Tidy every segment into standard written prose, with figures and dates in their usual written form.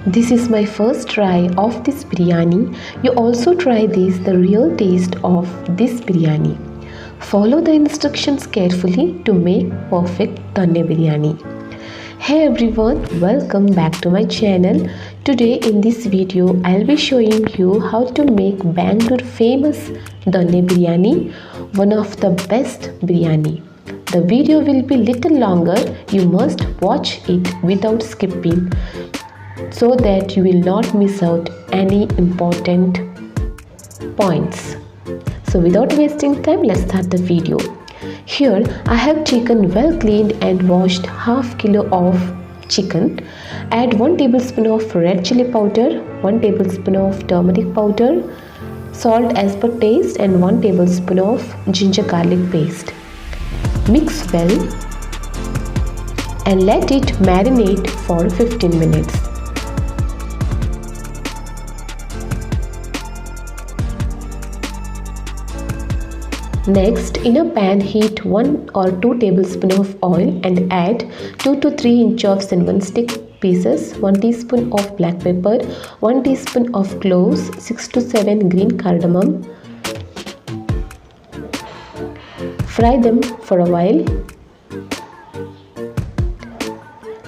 This is my first try of this biryani. You also try this, the real taste of this biryani. Follow the instructions carefully to make perfect Donne Biriyani. Hey everyone, welcome back to my channel. Today in this video I'll be showing you how to make Bangalore famous Donne Biriyani, one of the best biryani. The video will be little longer. You must watch it without skipping so that you will not miss out any important points. So without wasting time, let's start the video. Here I have chicken well cleaned and washed. Half kilo of chicken. Add 1 tablespoon of red chili powder, 1 tablespoon of turmeric powder, salt as per taste, and 1 tablespoon of ginger garlic paste. Mix well and let it marinate for 15 minutes. Next, in a pan heat 1 or 2 tablespoons of oil and add 2 to 3 inch of cinnamon stick pieces, 1 teaspoon of black pepper, 1 teaspoon of cloves, 6 to 7 green cardamom. Fry them for a while.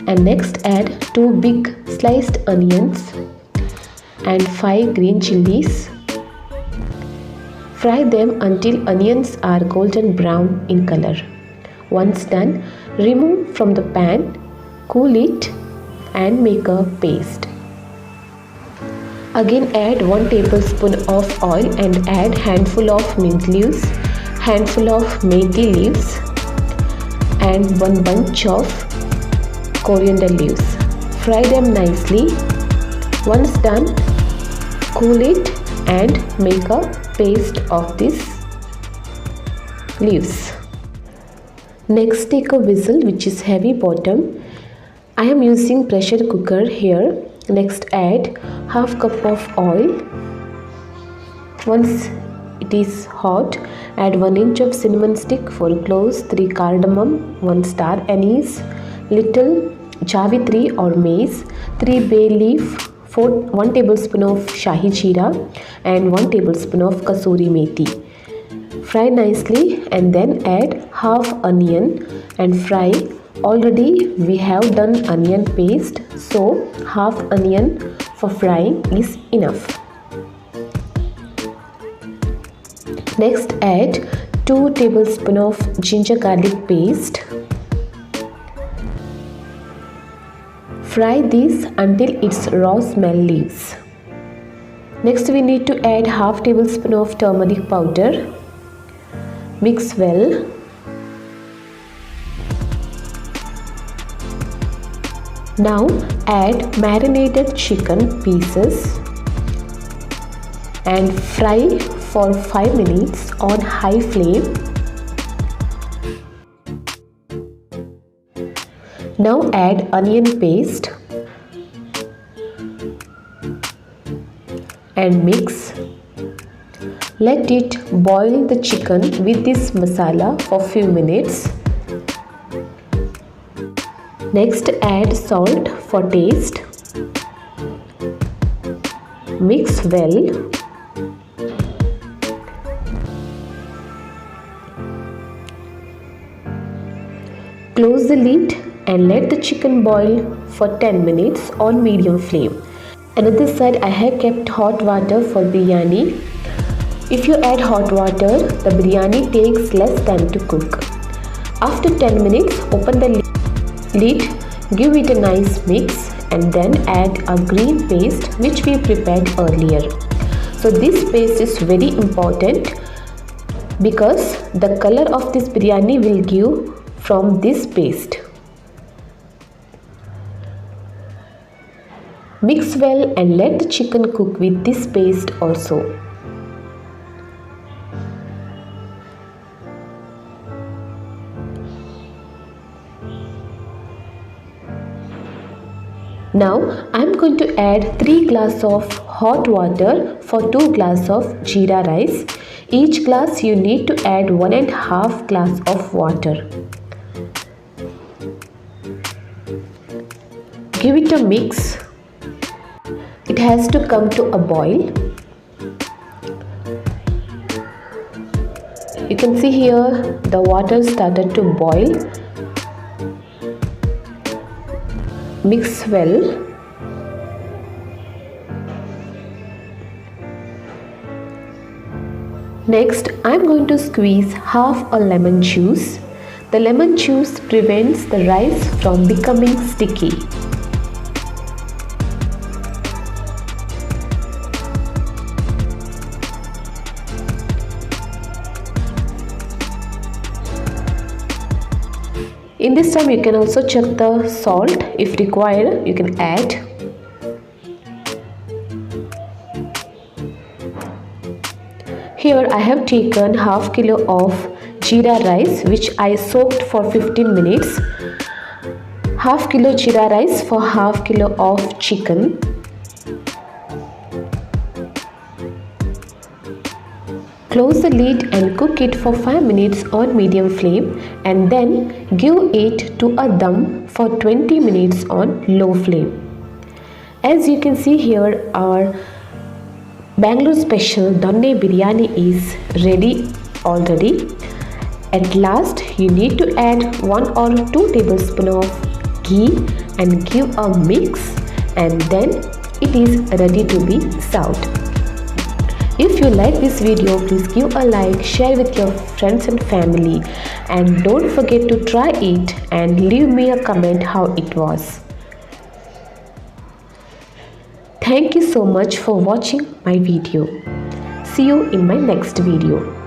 And next add 2 big sliced onions and 5 green chillies. Fry them until onions are golden brown in color. Once done, remove from the pan, cool it and make a paste. Again add 1 tablespoon of oil and add handful of mint leaves, handful of Methi leaves and 1 bunch of Coriander leaves. Fry them nicely. Once done, cool it and make a paste of these leaves. Next, take a vessel which is heavy bottom. I am using pressure cooker here. Next, add half cup of oil. Once it is hot, add 1 inch of cinnamon stick, 4 cloves, 3 cardamom, 1 star anise, little javitri or mace, 3 bay leaf, 1 tablespoon of Shahi Jeera and 1 tablespoon of kasuri methi. Fry nicely and then add half onion and fry. Already we have done onion paste, so half onion for frying is enough. Next add 2 tablespoons of ginger garlic paste. Fry this until its raw smell leaves. Next we need to add half tablespoon of turmeric powder. Mix well. Now add marinated chicken pieces and fry for 5 minutes on high flame. Now add onion paste and mix. Let it boil the chicken with this masala for few minutes. Next add salt for taste. Mix well. Close the lid and let the chicken boil for 10 minutes on medium flame. Another side I have kept hot water for biryani. If you add hot water, the biryani takes less time to cook. After 10 minutes, open the lid, give it a nice mix and then add a green paste which we prepared earlier. So this paste is very important because the color of this biryani will give from this paste. Mix well and let the chicken cook with this paste also. Now I am going to add 3 glasses of hot water for 2 glasses of jeera rice. Each glass you need to add 1.5 glass of water. Give it a mix It has to come to a boil. You can see here the water started to boil. Mix well. Next, I am going to squeeze half a lemon juice. The lemon juice prevents the rice from becoming sticky. In this time, you can also check the salt. If required, you can add. Here I have taken half kilo of jeera rice which I soaked for 15 minutes. Half kilo jeera rice for half kilo of chicken. Close the lid and cook it for 5 minutes on medium flame and then give it to a dum for 20 minutes on low flame. As you can see here, our Bangalore special Donne Biriyani is ready already. At last, you need to add 1 or 2 tablespoons of ghee and give a mix, and then it is ready to be served. If you like this video, please give a like, share with your friends and family, and don't forget to try it and leave me a comment how it was. Thank you so much for watching my video. See you in my next video.